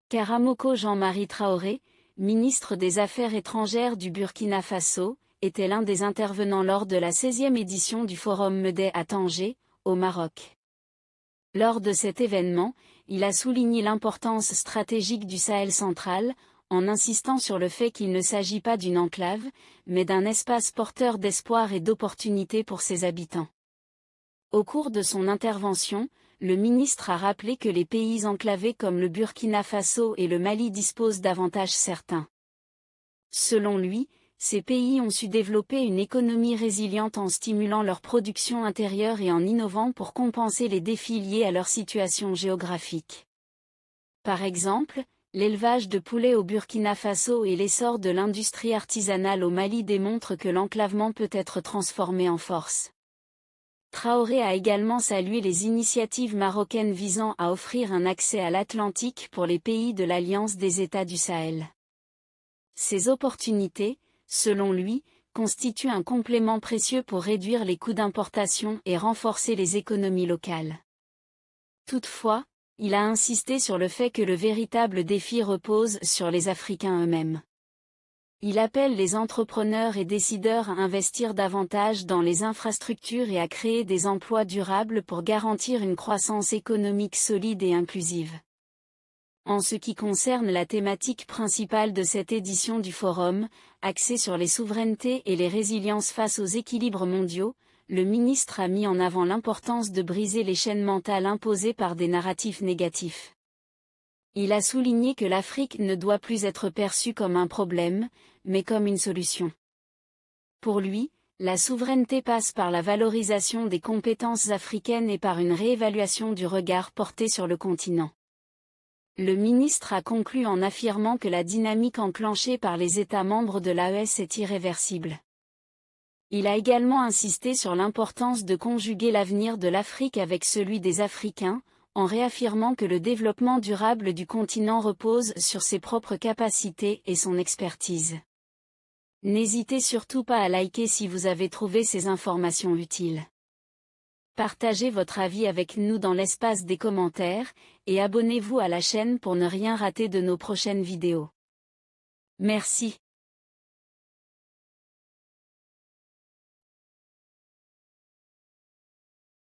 Karamoko Jean-Marie Traoré, ministre des Affaires étrangères du Burkina Faso, était l'un des intervenants lors de la 16e édition du Forum MEDEI à Tanger, au Maroc. Lors de cet événement, il a souligné l'importance stratégique du Sahel central, en insistant sur le fait qu'il ne s'agit pas d'une enclave, mais d'un espace porteur d'espoir et d'opportunités pour ses habitants. Au cours de son intervention, le ministre a rappelé que les pays enclavés comme le Burkina Faso et le Mali disposent d'avantages certains. Selon lui, ces pays ont su développer une économie résiliente en stimulant leur production intérieure et en innovant pour compenser les défis liés à leur situation géographique. Par exemple, l'élevage de poulets au Burkina Faso et l'essor de l'industrie artisanale au Mali démontrent que l'enclavement peut être transformé en force. Traoré a également salué les initiatives marocaines visant à offrir un accès à l'Atlantique pour les pays de l'Alliance des États du Sahel. Ces opportunités, selon lui, constituent un complément précieux pour réduire les coûts d'importation et renforcer les économies locales. Toutefois, il a insisté sur le fait que le véritable défi repose sur les Africains eux-mêmes. Il appelle les entrepreneurs et décideurs à investir davantage dans les infrastructures et à créer des emplois durables pour garantir une croissance économique solide et inclusive. En ce qui concerne la thématique principale de cette édition du Forum, axée sur les souverainetés et les résiliences face aux équilibres mondiaux, le ministre a mis en avant l'importance de briser les chaînes mentales imposées par des narratifs négatifs. Il a souligné que l'Afrique ne doit plus être perçue comme un problème, mais comme une solution. Pour lui, la souveraineté passe par la valorisation des compétences africaines et par une réévaluation du regard porté sur le continent. Le ministre a conclu en affirmant que la dynamique enclenchée par les États membres de l'AES est irréversible. Il a également insisté sur l'importance de conjuguer l'avenir de l'Afrique avec celui des Africains, en réaffirmant que le développement durable du continent repose sur ses propres capacités et son expertise. N'hésitez surtout pas à liker si vous avez trouvé ces informations utiles. Partagez votre avis avec nous dans l'espace des commentaires, et abonnez-vous à la chaîne pour ne rien rater de nos prochaines vidéos. Merci.